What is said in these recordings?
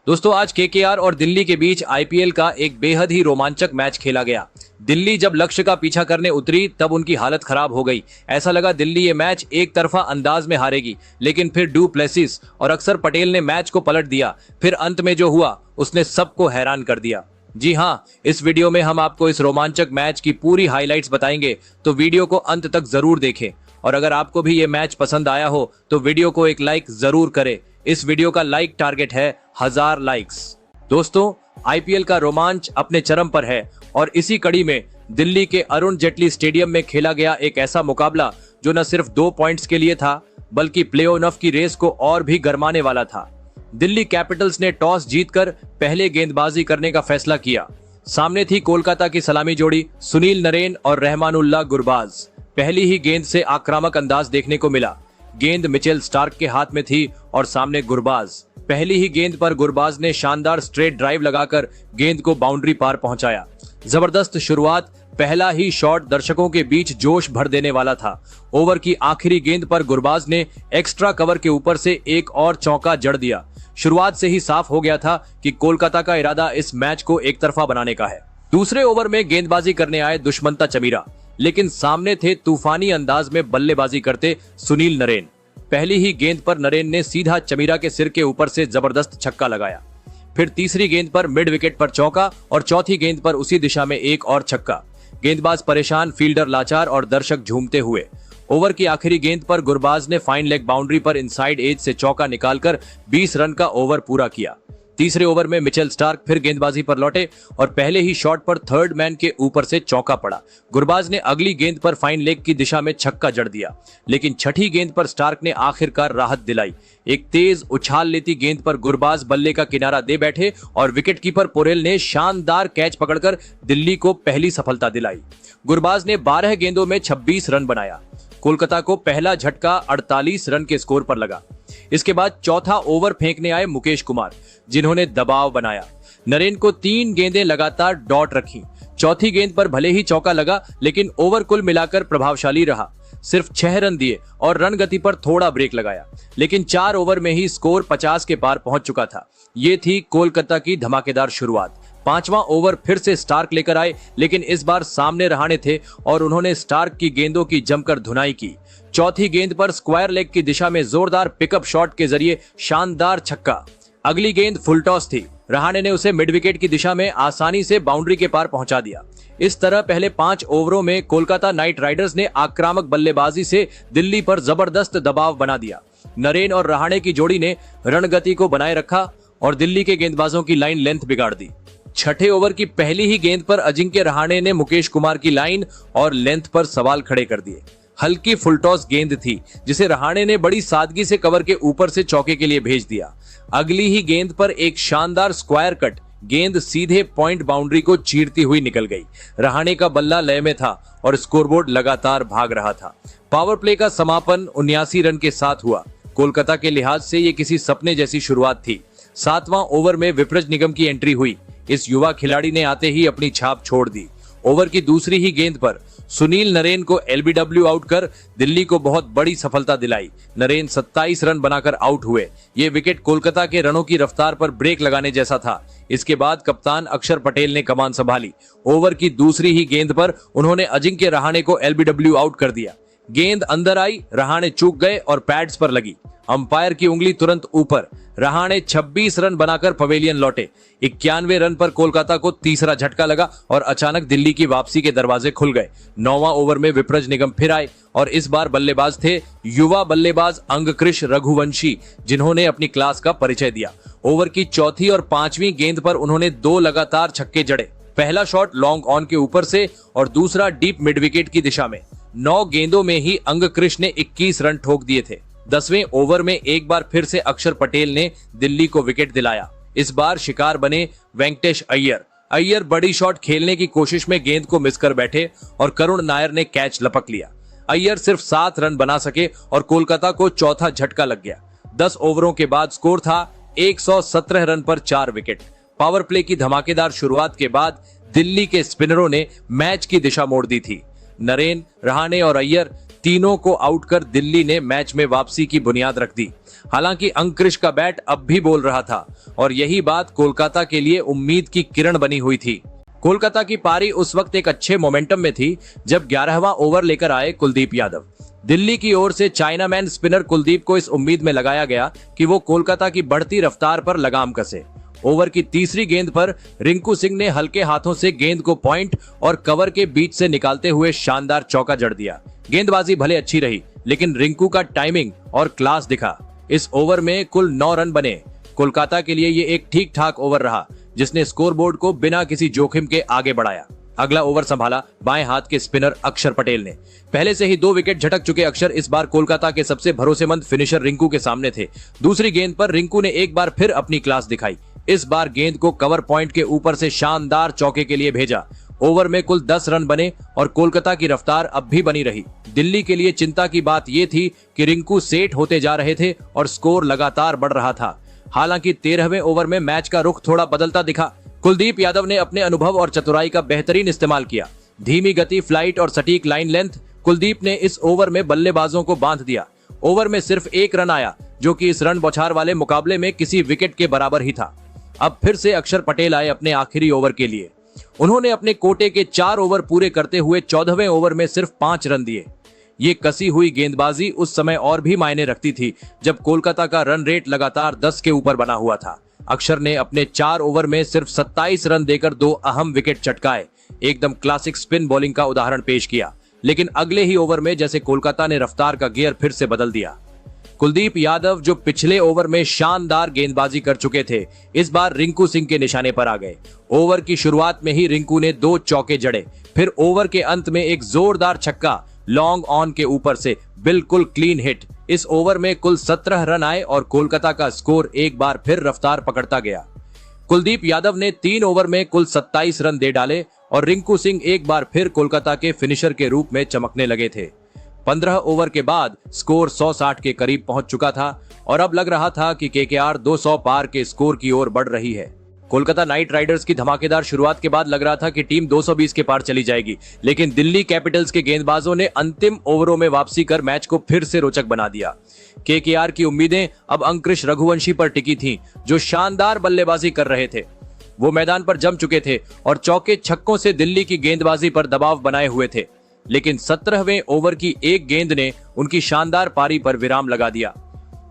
दोस्तों आज केकेआर और दिल्ली के बीच आईपीएल का एक बेहद ही रोमांचक मैच खेला गया। दिल्ली जब लक्ष्य का पीछा करने उतरी तब उनकी हालत खराब हो गई। ऐसा लगा दिल्ली ये मैच एक तरफा अंदाज में हारेगी, लेकिन फिर डू प्लेसिस और अक्षर पटेल ने मैच को पलट दिया। फिर अंत में जो हुआ उसने सबको हैरान कर दिया। जी हाँ, इस वीडियो में हम आपको इस रोमांचक मैच की पूरी हाइलाइट्स बताएंगे, तो वीडियो को अंत तक जरूर देखें। और अगर आपको भी ये मैच पसंद आया हो तो वीडियो को एक लाइक जरूर करें। इस वीडियो का लाइक टारगेट है 1000 लाइक्स। दोस्तों आईपीएल का रोमांच अपने चरम पर है और इसी कड़ी में दिल्ली के अरुण जेटली स्टेडियम में खेला गया एक ऐसा मुकाबला जो न सिर्फ 2 पॉइंट्स के लिए था बल्कि प्ले ऑफ की रेस को और भी गरमाने वाला था। दिल्ली कैपिटल्स ने टॉस जीतकर पहले गेंदबाजी करने का फैसला किया। सामने थी कोलकाता की सलामी जोड़ी सुनील नरेन और रहमानुल्लाह गुरबाज। पहली ही गेंद से आक्रामक अंदाज देखने को मिला। गेंद मिचेल स्टार्क के हाथ में थी और सामने गुरबाज। पहली ही गेंद पर गुरबाज ने शानदार स्ट्रेट ड्राइव लगाकर गेंद को बाउंड्री पार पहुंचाया। जबरदस्त शुरुआत, पहला ही शॉट दर्शकों के बीच जोश भर देने वाला था। ओवर की आखिरी गेंद पर गुरबाज ने एक्स्ट्रा कवर के ऊपर से एक और चौका जड़ दिया। शुरुआत से ही साफ हो गया था कि कोलकाता का इरादा इस मैच को एक तरफा बनाने का है। दूसरे ओवर में गेंदबाजी करने आए दुष्मंता चमीरा, लेकिन सामने थे तूफानी अंदाज में बल्लेबाजी करते सुनील नरेन। पहली ही गेंद पर नरेन ने सीधा चमीरा के सिर के ऊपर से जबरदस्त छक्का लगाया। फिर तीसरी गेंद पर मिड विकेट पर चौका और चौथी गेंद पर उसी दिशा में एक और छक्का। गेंदबाज परेशान, फील्डर लाचार और दर्शक झूमते हुए। ओवर की आखिरी गेंद पर गुरबाज ने फाइन लेग बाउंड्री पर इनसाइड एज से चौका निकालकर 20 रन का ओवर पूरा किया। तीसरे ओवर में मिचेल स्टार्क फिर गेंदबाजी पर लौटे और पहले ही शॉट पर थर्ड मैन के ऊपर से चौका पड़ा। गुरबाज ने अगली गेंद पर फाइन लेग की दिशा में छक्का जड़ दिया, लेकिन छठी गेंद पर स्टार्क ने आखिरकार राहत दिलाई। एक तेज उछाल लेती गेंद पर गुरबाज बल्ले का किनारा दे बैठे और विकेटकीपर पोरेल ने शानदार कैच पकड़कर दिल्ली को पहली सफलता दिलाई। गुरबाज ने 12 गेंदों में 26 रन बनाया। कोलकाता को पहला झटका 48 रन के स्कोर पर लगा। इसके बाद चौथा ओवर फेंकने आए मुकेश कुमार, जिन्होंने दबाव बनाया। नरेन को 3 गेंदें लगातार डॉट रखी। चौथी गेंद पर भले ही चौका लगा, लेकिन ओवर कुल मिलाकर प्रभावशाली रहा। सिर्फ 6 रन दिए और रन गति पर थोड़ा ब्रेक लगाया, लेकिन 4 ओवर में ही स्कोर 50 के पार पहुंच चुका था। ये थी कोलकाता की धमाकेदार शुरुआत। 5वां ओवर फिर से स्टार्क लेकर आए, लेकिन इस बार सामने रहाणे थे और उन्होंने स्टार्क की गेंदों की जमकर धुनाई की। चौथी गेंद पर स्क्वायर लेग की दिशा में जोरदार पिकअप शॉट के जरिए शानदार छक्का। अगली गेंद फुल टॉस थी। रहाणे ने उसे मिड विकेट की दिशा में आसानी से बाउंड्री के पार पहुंचा दिया। इस तरह पहले 5 ओवरों में कोलकाता नाइट राइडर्स ने आक्रामक बल्लेबाजी से दिल्ली पर जबरदस्त दबाव बना दिया। नरेन और रहाणे की जोड़ी ने रणगति को बनाए रखा और दिल्ली के गेंदबाजों की लाइन लेंथ बिगाड़ दी। छठे ओवर की पहली ही गेंद पर अजिंक्य रहाणे ने मुकेश कुमार की लाइन और लेंथ पर सवाल खड़े कर दिए। हल्की फुल टॉस गेंद थी, जिसे रहाणे ने बड़ी सादगी से कवर के ऊपर से चौके के लिए भेज दिया। अगली ही गेंद पर एक शानदार स्क्वायर कट, गेंद सीधे पॉइंट बाउंड्री को चीरती हुई निकल गई। रहाणे का बल्ला लय में था और स्कोरबोर्ड लगातार भाग रहा था। पावर प्ले का समापन 79 रन के साथ हुआ। कोलकाता के लिहाज से ये किसी सपने जैसी शुरुआत थी। 7वां ओवर में विप्रज निगम की एंट्री हुई। इस युवा खिलाड़ी ने आते ही अपनी छाप छोड़ दी। ओवर की दूसरी ही गेंद पर सुनील नरेन को एलबीडब्ल्यू आउट कर दिल्ली को बहुत बड़ी सफलता दिलाई। नरेन 27 रन बनाकर आउट हुए। ये विकेट कोलकाता के रनों की रफ्तार पर ब्रेक लगाने जैसा था। इसके बाद कप्तान अक्षर पटेल ने कमान संभाली। ओवर की दूसरी ही गेंद पर उन्होंने अजिंक्य रहाणे को एलबीडब्ल्यू आउट कर दिया। गेंद अंदर आई, रहाणे चूक गए और पैड्स पर लगी। अंपायर की उंगली तुरंत ऊपर। रहाणे 26 रन बनाकर पवेलियन लौटे। 91 रन पर कोलकाता को तीसरा झटका लगा और अचानक दिल्ली की वापसी के दरवाजे खुल गए। 9वां ओवर में विप्रज निगम फिर आए और इस बार बल्लेबाज थे युवा बल्लेबाज अंगकृष रघुवंशी, जिन्होंने अपनी क्लास का परिचय दिया। ओवर की चौथी और 5वीं गेंद पर उन्होंने 2 लगातार छक्के जड़े। पहला शॉट लॉन्ग ऑन के ऊपर से और दूसरा डीप मिड विकेट की दिशा में। 9 गेंदों में ही अंगकृष ने 21 रन ठोक दिए थे। 10वें ओवर में एक बार फिर से अक्षर पटेल ने दिल्ली को विकेट दिलाया। इस बार शिकार बने वेंकटेश अय्यर। अय्यर बड़ी शॉट खेलने की कोशिश में गेंद को मिस कर बैठे और करुण नायर ने कैच लपक लिया। अय्यर सिर्फ 7 रन बना सके और कोलकाता को चौथा झटका लग गया। 10 ओवरों के बाद स्कोर था 117 रन पर 4 विकेट। पावर प्ले की धमाकेदार शुरुआत के बाद दिल्ली के स्पिनरों ने मैच की दिशा मोड़ दी थी। नरेन, रहाणे और अय्यर तीनों को आउट कर दिल्ली ने मैच में वापसी की बुनियाद रख दी। हालांकि अंकुरिश का बैट अब भी बोल रहा था और यही बात कोलकाता के लिए उम्मीद की किरण बनी हुई थी। कोलकाता की पारी उस वक्त एक अच्छे मोमेंटम में थी जब 11वां ओवर लेकर आए कुलदीप यादव। दिल्ली की ओर से चाइनामैन स्पिनर कुलदीप को इस उम्मीद में लगाया गया कि वो कोलकाता की बढ़ती रफ्तार पर लगाम कसे। ओवर की तीसरी गेंद पर रिंकू सिंह ने हल्के हाथों से गेंद को पॉइंट और कवर के बीच से निकालते हुए शानदार चौका जड़ दिया। गेंदबाजी भले अच्छी रही, लेकिन रिंकू का टाइमिंग और क्लास दिखा। इस ओवर में कुल 9 रन बने। कोलकाता के लिए ये एक ठीक ठाक ओवर रहा, जिसने स्कोरबोर्ड को बिना किसी जोखिम के आगे बढ़ाया। अगला ओवर संभाला बाएं हाथ के स्पिनर अक्षर पटेल ने। पहले से ही 2 विकेट झटक चुके अक्षर इस बार कोलकाता के सबसे भरोसेमंद फिनिशर रिंकू के सामने थे। दूसरी गेंद पर रिंकू ने एक बार फिर अपनी क्लास दिखाई। इस बार गेंद को कवर पॉइंट के ऊपर से शानदार चौके के लिए भेजा। ओवर में कुल 10 रन बने और कोलकाता की रफ्तार अब भी बनी रही। दिल्ली के लिए चिंता की बात यह थी कि रिंकू सेट होते जा रहे थे और स्कोर लगातार बढ़ रहा था। हालांकि 13वें ओवर में मैच का रुख थोड़ा बदलता दिखा। कुलदीप यादव ने अपने अनुभव और चतुराई का बेहतरीन इस्तेमाल किया। धीमी गति, फ्लाइट और सटीक लाइन लेंथ, कुलदीप ने इस ओवर में बल्लेबाजों को बांध दिया। ओवर में सिर्फ 1 रन आया, जो कि इस रन बौछार वाले मुकाबले में किसी विकेट के बराबर ही था। अब फिर से अक्षर पटेल आए अपने आखिरी ओवर के लिए। उन्होंने अपने कोटे के 4 ओवर पूरे करते हुए 14वें ओवर में सिर्फ 5 रन दिए। ये कसी हुई गेंदबाजी उस समय और भी मायने रखती थी जब कोलकाता का रन रेट लगातार 10 के ऊपर बना हुआ था। अक्षर ने अपने 4 ओवर में सिर्फ 27 रन देकर 2 अहम विकेट चटकाए। एकदम क्लासिक स्पिन बॉलिंग का उदाहरण पेश किया। लेकिन अगले ही ओवर में जैसे कोलकाता ने रफ्तार का गियर फिर से बदल दिया। कुलदीप यादव, जो पिछले ओवर में शानदार गेंदबाजी कर चुके थे, इस बार रिंकू सिंह के निशाने पर आ गए। ओवर की शुरुआत में ही रिंकू ने 2 चौके जड़े। फिर ओवर के अंत में एक जोरदार छक्का लॉन्ग ऑन के ऊपर से, बिल्कुल क्लीन हिट। इस ओवर में कुल 17 रन आए और कोलकाता का स्कोर एक बार फिर रफ्तार पकड़ता गया। कुलदीप यादव ने 3 ओवर में कुल 27 रन दे डाले और रिंकू सिंह एक बार फिर कोलकाता के फिनिशर के रूप में चमकने लगे थे। 15 ओवर के बाद स्कोर 160 के करीब पहुंच चुका था और अब लग रहा था कि केकेआर 200 पार के स्कोर की ओर बढ़ रही है। कोलकाता नाइट राइडर्स की धमाकेदार शुरुआत के बाद लग रहा था कि टीम 220 के पार चली जाएगी, लेकिन दिल्ली कैपिटल्स के गेंदबाजों ने अंतिम ओवरों में वापसी कर मैच को फिर से रोचक बना दिया। केकेआर की उम्मीदें अब अंकुरिश रघुवंशी पर टिकी थीं, जो शानदार बल्लेबाजी कर रहे थे। वो मैदान पर जम चुके थे और चौके छक्कों से दिल्ली की गेंदबाजी पर दबाव बनाए हुए थे। लेकिन 17वें ओवर की एक गेंद ने उनकी शानदार पारी पर विराम लगा दिया।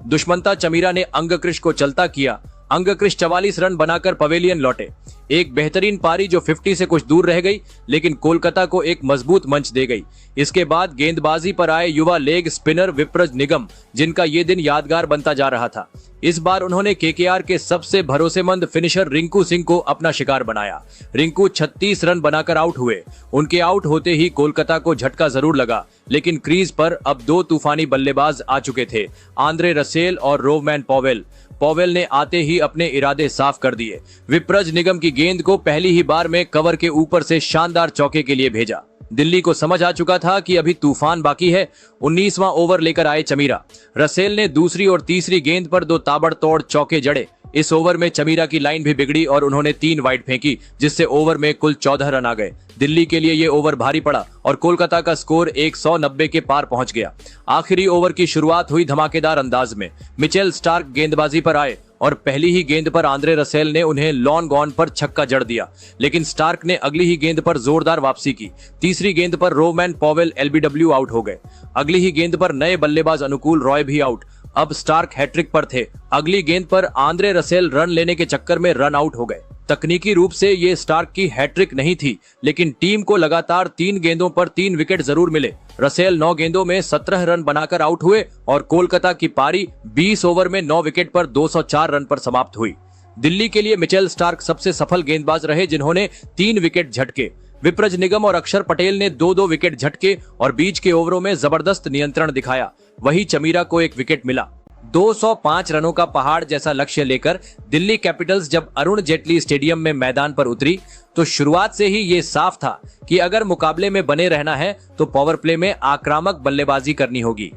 दुष्मंता चमीरा ने अंकुरिश को चलता किया। अंकुरिश 44 रन बनाकर पवेलियन लौटे। एक बेहतरीन पारी जो 50 से कुछ दूर रह गई, लेकिन कोलकाता को एक मजबूत मंच दे गई। इसके बाद गेंदबाजी पर आए युवा लेग स्पिनर विप्रज निगम, जिनका ये दिन यादगार बनता जा रहा था। इस बार उन्होंने केकेआर के सबसे भरोसेमंद फिनिशर रिंकू सिंह को अपना शिकार बनाया। रिंकू 36 रन बनाकर आउट हुए। उनके आउट होते ही कोलकाता को झटका जरूर लगा, लेकिन क्रीज पर अब 2 तूफानी बल्लेबाज आ चुके थे, आंद्रे रसेल और रोवमैन पॉवेल। पॉवेल ने आते ही अपने इरादे साफ कर दिए। विप्रज निगम की गेंद को पहली ही बार में कवर के ऊपर से शानदार चौके के लिए भेजा। दिल्ली को समझ आ चुका था कि अभी तूफान बाकी है। 19वां ओवर लेकर आए चमीरा। रसेल ने दूसरी और तीसरी गेंद पर 2 ताबड़तोड़ चौके जड़े। इस ओवर में चमीरा की लाइन भी बिगड़ी और उन्होंने 3 वाइड फेंकी, जिससे ओवर में कुल 14 रन आ गए। दिल्ली के लिए ये ओवर भारी पड़ा और कोलकाता का स्कोर 190 के पार पहुंच गया। आखिरी ओवर की शुरुआत हुई धमाकेदार अंदाज में। मिचेल स्टार्क गेंदबाजी पर आए और पहली ही गेंद पर आंद्रे रसेल ने उन्हें लॉन्ग ऑन पर छक्का जड़ दिया, लेकिन स्टार्क ने अगली ही गेंद पर जोरदार वापसी की। तीसरी गेंद पर रोवमैन पॉवेल एलबीडब्ल्यू आउट हो गए। अगली ही गेंद पर नए बल्लेबाज अनुकूल रॉय भी आउट। अब स्टार्क हैट्रिक पर थे। अगली गेंद पर आंद्रे रसेल रन लेने के चक्कर में रन आउट हो गए। तकनीकी रूप से ये स्टार्क की हैट्रिक नहीं थी, लेकिन टीम को लगातार 3 गेंदों पर 3 विकेट जरूर मिले। रसेल 9 गेंदों में 17 रन बनाकर आउट हुए और कोलकाता की पारी 20 ओवर में 9 विकेट पर 204 रन पर समाप्त हुई। दिल्ली के लिए मिचेल स्टार्क सबसे सफल गेंदबाज रहे, जिन्होंने 3 विकेट झटके। विप्रज निगम और अक्षर पटेल ने 2-2 विकेट झटके और बीच के ओवरों में जबरदस्त नियंत्रण दिखाया। वहीं चमीरा को 1 विकेट मिला। 205 रनों का पहाड़ जैसा लक्ष्य लेकर दिल्ली कैपिटल्स जब अरुण जेटली स्टेडियम में मैदान पर उतरी, तो शुरुआत से ही ये साफ था कि अगर मुकाबले में बने रहना है तो पावर प्ले में आक्रामक बल्लेबाजी करनी होगी।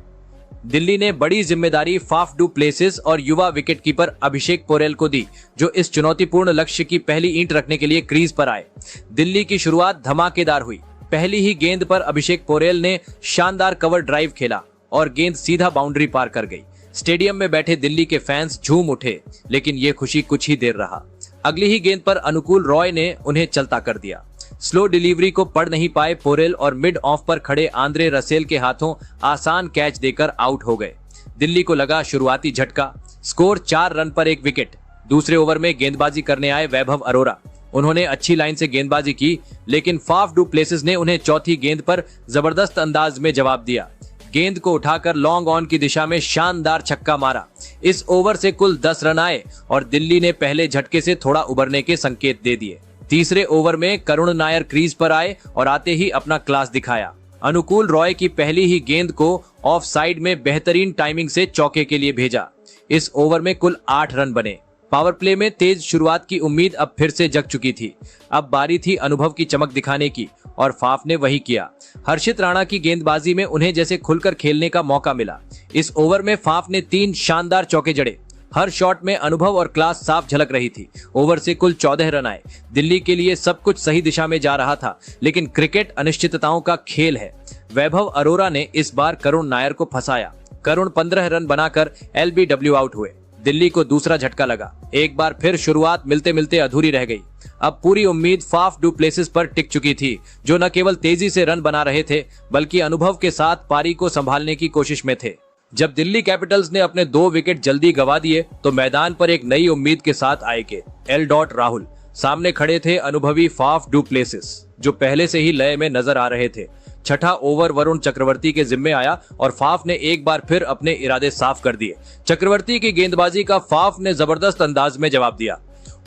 दिल्ली ने बड़ी जिम्मेदारी फाफ डू प्लेसिस और युवा विकेटकीपर अभिषेक पोरेल को दी, जो इस चुनौतीपूर्ण लक्ष्य की पहली ईंट रखने के लिए क्रीज पर आए। दिल्ली की शुरुआत धमाकेदार हुई। पहली ही गेंद पर अभिषेक पोरेल ने शानदार कवर ड्राइव खेला और गेंद सीधा बाउंड्री पार कर गई। स्टेडियम में बैठे दिल्ली के फैंस झूम उठे, लेकिन ये खुशी कुछ ही देर रहा। अगली ही गेंद पर अनुकूल रॉय ने उन्हें चलता कर दिया। स्लो डिलीवरी को पढ़ नहीं पाए पोरेल और मिड ऑफ पर खड़े आंद्रे रसेल के हाथों आसान कैच देकर आउट हो गए। दिल्ली को लगा शुरुआती झटका। स्कोर 4 रन पर 1 विकेट। दूसरे ओवर में गेंदबाजी करने आए वैभव अरोरा। उन्होंने अच्छी लाइन से गेंदबाजी की, लेकिन फाफ डू प्लेसिस ने उन्हें चौथी गेंद पर जबरदस्त अंदाज में जवाब दिया। गेंद को उठाकर लॉन्ग ऑन की दिशा में शानदार छक्का मारा। इस ओवर से कुल 10 रन आए और दिल्ली ने पहले झटके से थोड़ा उबरने के संकेत दे दिए। तीसरे ओवर में करुण नायर क्रीज पर आए और आते ही अपना क्लास दिखाया। अनुकूल रॉय की पहली ही गेंद को ऑफ साइड में बेहतरीन टाइमिंग से चौके के लिए भेजा। इस ओवर में कुल 8 रन बने। पावर प्ले में तेज शुरुआत की उम्मीद अब फिर से जग चुकी थी। अब बारी थी अनुभव की चमक दिखाने की और फाफ ने वही किया। हर्षित राणा की गेंदबाजी में उन्हें जैसे खुलकर खेलने का मौका मिला। इस ओवर में फाफ ने 3 शानदार चौके जड़े। हर शॉट में अनुभव और क्लास साफ झलक रही थी। ओवर से कुल 14 रन आए। दिल्ली के लिए सब कुछ सही दिशा में जा रहा था, लेकिन क्रिकेट अनिश्चितताओं का खेल है। वैभव अरोरा ने इस बार करुण नायर को फंसाया। करुण 15 रन बनाकर LBW आउट हुए। दिल्ली को दूसरा झटका लगा। एक बार फिर शुरुआत मिलते मिलते अधूरी रह गई। अब पूरी उम्मीद फाफ डू प्लेसिस पर टिक चुकी थी, जो न केवल तेजी से रन बना रहे थे, बल्कि अनुभव के साथ पारी को संभालने की कोशिश में थे। जब दिल्ली कैपिटल्स ने अपने 2 विकेट जल्दी गवा दिए, तो मैदान पर एक नई उम्मीद के साथ आए के राहुल। सामने खड़े थे अनुभवी फाफ डू प्लेसिस, जो पहले से ही लय में नजर आ रहे थे। छठा ओवर वरुण चक्रवर्ती के जिम्मे आया और फाफ ने एक बार फिर अपने इरादे साफ कर दिए। चक्रवर्ती की गेंदबाजी का फाफ ने जबरदस्त अंदाज में जवाब दिया।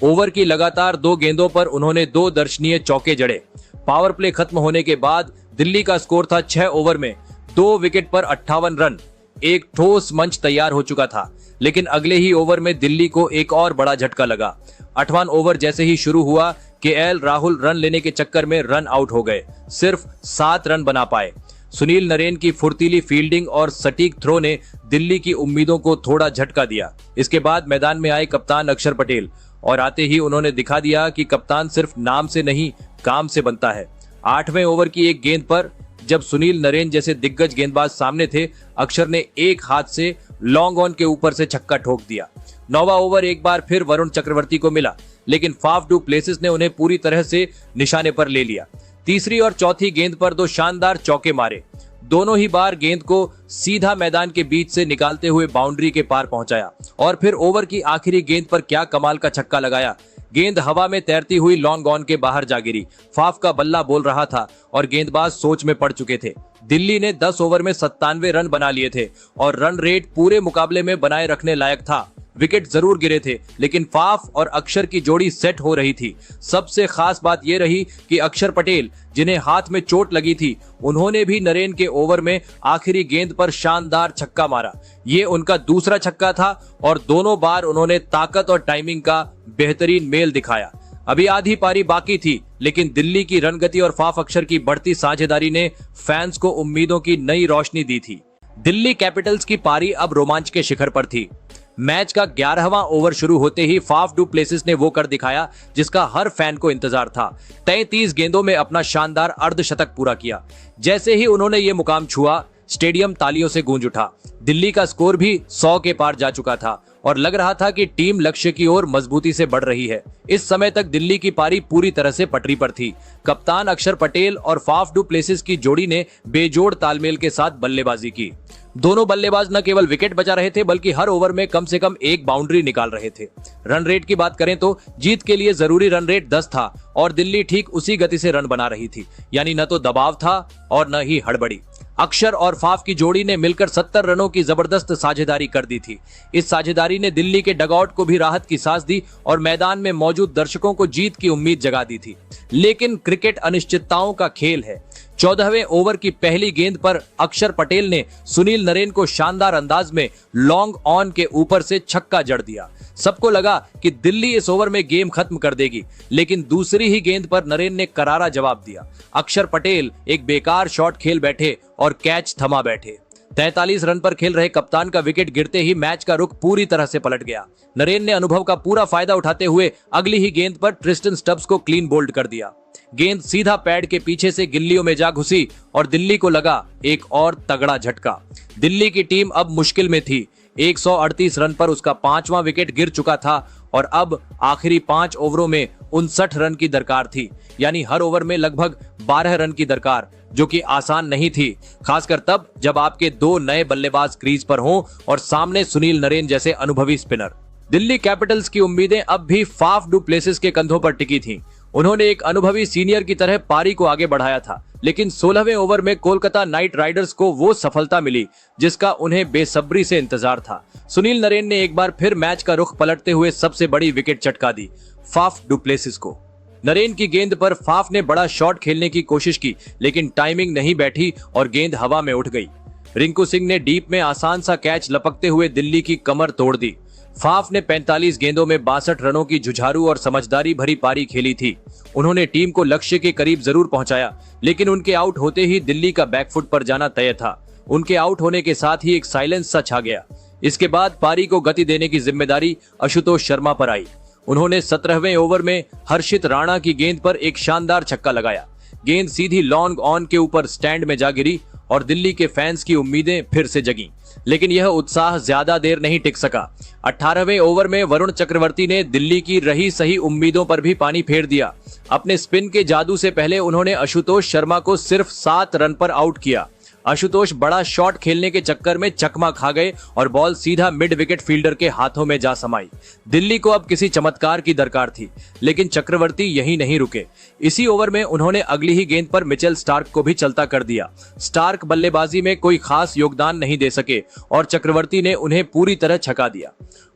ओवर की लगातार 2 गेंदों पर उन्होंने 2 दर्शनीय चौके जड़े। पावर प्ले खत्म होने के बाद दिल्ली का स्कोर था 6 ओवर में 2 विकेट पर 58 रन। एक ठोस मंच तैयार हो चुका था, लेकिन अगले ही ओवर में दिल्ली को एक और बड़ा झटका लगा। 8वां ओवर जैसे ही शुरू हुआ, KL राहुल रन लेने के चक्कर में रन आउट हो गए। सिर्फ 7 रन बना पाए। सुनील नरेन की फुर्तीली फील्डिंग और सटीक थ्रो ने दिल्ली की उम्मीदों को थोड़ा झटका दिया। इसके बाद मैदान में आए कप्तान अक्षर पटेल और आते ही उन्होंने दिखा दिया कि कप्तान सिर्फ नाम से नहीं, काम से बनता है। 8वें ओवर की एक गेंद पर जब सुनील नरेन जैसे दिग्गज गेंदबाज सामने थे, अक्षर ने एक हाथ से लॉन्ग ऑन के ऊपर से छक्का ठोक दिया। 9वां ओवर एक बार फिर वरुण चक्रवर्ती को मिला, लेकिन फाफ डू प्लेसिस ने उन्हें पूरी तरह से निशाने पर ले लिया। तीसरी और चौथी गेंद पर 2 शानदार चौके मारे। दोनों ही बार गेंद को सीधा मैदान के बीच से निकालते हुए बाउंड्री के पार पहुंचाया। और फिर ओवर की आखिरी गेंद पर क्या कमाल का छक्का लगाया। गेंद हवा में तैरती हुई लॉन्ग ऑन के बाहर जा गिरी। फाफ का बल्ला बोल रहा था और गेंदबाज सोच में पड़ चुके थे। दिल्ली ने 10 ओवर में 97 रन बना लिए थे और रन रेट पूरे मुकाबले में बनाए रखने लायक था। विकेट जरूर गिरे थे, लेकिन फाफ और अक्षर की जोड़ी सेट हो रही थी। सबसे खास बात यह रही कि अक्षर पटेल, जिन्हें हाथ में चोट लगी थी, उन्होंने भी नरेन के ओवर में आखिरी गेंद पर शानदार छक्का मारा। ये उनका दूसरा छक्का था और दोनों बार उन्होंने ताकत और टाइमिंग का बेहतरीन मेल दिखाया। अभी आधी पारी बाकी थी, लेकिन दिल्ली की रनगति और फाफ अक्षर की बढ़ती साझेदारी ने फैंस को उम्मीदों की नई रोशनी दी थी। दिल्ली कैपिटल्स की पारी अब रोमांच के शिखर पर थी। मैच का 11वां ओवर शुरू होते ही फाफ डू प्लेसिस ने वो कर दिखाया जिसका हर फैन को इंतजार था। 33 गेंदों में अपना शानदार अर्धशतक पूरा किया। जैसे ही उन्होंने ये मुकाम छुआ, स्टेडियम तालियों से गूंज उठा। दिल्ली का स्कोर भी 100 के पार जा चुका था और लग रहा था कि टीम लक्ष्य की ओर मजबूती से बढ़ रही है। इस समय तक दिल्ली की पारी पूरी तरह से पटरी पर थी। कप्तान अक्षर पटेल और फाफ डू प्लेसिस की जोड़ी ने बेजोड़ तालमेल के साथ बल्लेबाजी की। दोनों बल्लेबाज न केवल विकेट बचा रहे थे, बल्कि हर ओवर में कम से कम एक बाउंड्री निकाल रहे थे। रन रेट की बात करें तो जीत के लिए जरूरी रन रेट 10 था और दिल्ली ठीक उसी गति से रन बना रही थी, यानी न तो दबाव था और न ही हड़बड़ी। अक्षर और फाफ की जोड़ी ने मिलकर 70 रनों की जबरदस्त साझेदारी कर दी थी। इस साझेदारी ने दिल्ली के डगआउट को भी राहत की सांस दी और मैदान में मौजूद दर्शकों को जीत की उम्मीद जगा दी थी। लेकिन क्रिकेट अनिश्चितताओं का खेल है। 14वें ओवर की पहली गेंद पर अक्षर पटेल ने सुनील नरेन को शानदार अंदाज में लॉन्ग ऑन के ऊपर से छक्का जड़ दिया। सबको लगा कि दिल्ली इस ओवर में गेम खत्म कर देगी, लेकिन दूसरी ही गेंद पर नरेन ने करारा जवाब दिया। अक्षर पटेल एक बेकार शॉट खेल बैठे और कैच थमा बैठे। 43 रन पर खेल रहे कप्तान का विकेट गिरते ही मैच का रुख पूरी तरह से पलट गया। नरेन ने अनुभव का पूरा फायदा उठाते हुए अगली ही गेंद पर ट्रिस्टन स्टब्स को क्लीन बोल्ड कर दिया। गेंद सीधा पैड के पीछे से गिल्लियों में जा घुसी और दिल्ली को लगा एक और तगड़ा झटका। दिल्ली की टीम अब मुश्किल में थी। 138 रन पर उसका 5वां विकेट गिर चुका था और अब आखिरी 5 ओवरों में 59 रन की दरकार थी, यानी हर ओवर में लगभग 12 रन की दरकार, जो कि आसान नहीं थी, खासकर तब जब आपके 2 नए बल्लेबाज क्रीज पर हों और सामने सुनील नरेन जैसे अनुभवी स्पिनर। दिल्ली कैपिटल्स की उम्मीदें अब भी फाफ डू प्लेसिस के कंधों पर टिकी थीं। उन्होंने एक अनुभवी सीनियर की तरह पारी को आगे बढ़ाया था, लेकिन 16वें ओवर में कोलकाता नाइट राइडर्स को वो सफलता मिली जिसका उन्हें बेसब्री से इंतजार था। सुनील नरेन ने एक बार फिर मैच का रुख पलटते हुए सबसे बड़ी विकेट चटका दी फाफ डू प्लेसिस को। नरेन की गेंद पर फाफ ने बड़ा शॉट खेलने की कोशिश की, लेकिन टाइमिंग नहीं बैठी और गेंद हवा में उठ गई। रिंकू सिंह ने डीप में आसान सा कैच लपकते हुए दिल्ली की कमर तोड़ दी। फाफ ने 45 गेंदों में 62 रनों की जुझारू और समझदारी भरी पारी खेली थी। उन्होंने टीम को लक्ष्य के करीब जरूर पहुंचाया, लेकिन उनके आउट होते ही दिल्ली का बैकफुट पर जाना तय था। उनके आउट होने के साथ ही एक साइलेंस सा छा गया। इसके बाद पारी को गति देने की जिम्मेदारी आशुतोष शर्मा पर आई। उन्होंने 17वें ओवर में हर्षित राणा की गेंद पर एक शानदार छक्का लगाया। गेंद सीधी लॉन्ग ऑन के ऊपर स्टैंड में जा गिरी और दिल्ली के फैंस की उम्मीदें फिर से जगी, लेकिन यह उत्साह ज्यादा देर नहीं टिक सका। 18वें ओवर में वरुण चक्रवर्ती ने दिल्ली की रही सही उम्मीदों पर भी पानी फेर दिया। अपने स्पिन के जादू से पहले उन्होंने आशुतोष शर्मा को सिर्फ 7 रन पर आउट किया। आशुतोष बड़ा शॉट खेलने के चक्कर में चकमा खा गए और बॉल सीधा मिड विकेट फील्डर के हाथों में जा समाई। दिल्ली को अब किसी चमत्कार की दरकार थी, लेकिन चक्रवर्ती यही नहीं रुके। इसी ओवर में उन्होंने अगली ही गेंद पर मिचेल स्टार्क को भी चलता कर दिया। स्टार्क बल्लेबाजी में कोई खास योगदान नहीं दे सके और चक्रवर्ती ने उन्हें पूरी तरह छका दिया।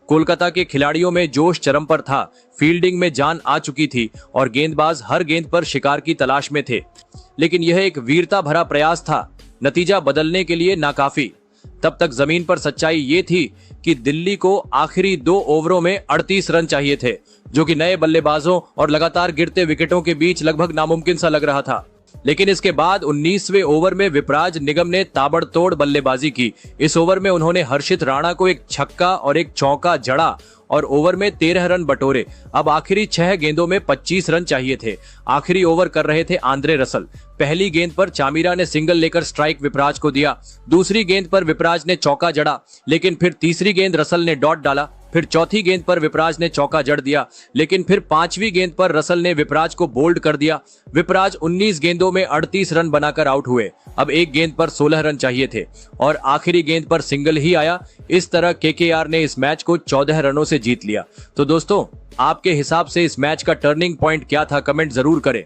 कोलकाता के खिलाड़ियों में जोश चरम पर था, फील्डिंग में जान आ चुकी थी और गेंदबाज हर गेंद पर शिकार की तलाश में थे, लेकिन यह एक वीरता भरा प्रयास था, नतीजा बदलने के लिए नाकाफी। तब तक जमीन पर सच्चाई ये थी कि दिल्ली को आखिरी 2 ओवरों में 38 रन चाहिए थे, जो कि नए बल्लेबाजों और लगातार गिरते विकेटों के बीच लगभग नामुमकिन सा लग रहा था। लेकिन इसके बाद 19वें ओवर में विपराज निगम ने ताबड़तोड़ बल्लेबाजी की। इस ओवर में उन्होंने हर्षित राणा को एक छक्का और एक चौका जड़ा और ओवर में 13 रन बटोरे। अब आखिरी 6 गेंदों में 25 रन चाहिए थे। आखिरी ओवर कर रहे थे आंद्रे रसल। पहली गेंद पर चामीरा ने सिंगल लेकर स्ट्राइक विपराज को दिया। दूसरी गेंद पर विपराज ने चौका जड़ा, लेकिन फिर तीसरी गेंद रसल ने डॉट डाला। फिर चौथी गेंद पर विपराज ने चौका जड़ दिया, लेकिन फिर 5वीं गेंद पर रसल ने विपराज को बोल्ड कर दिया। विपराज 19 गेंदों में 38 रन बनाकर आउट हुए। अब एक गेंद पर 16 रन चाहिए थे और आखिरी गेंद पर सिंगल ही आया। इस तरह केकेआर ने इस मैच को 14 रनों से जीत लिया। तो दोस्तों, आपके हिसाब से इस मैच का टर्निंग पॉइंट क्या था, कमेंट जरूर करें।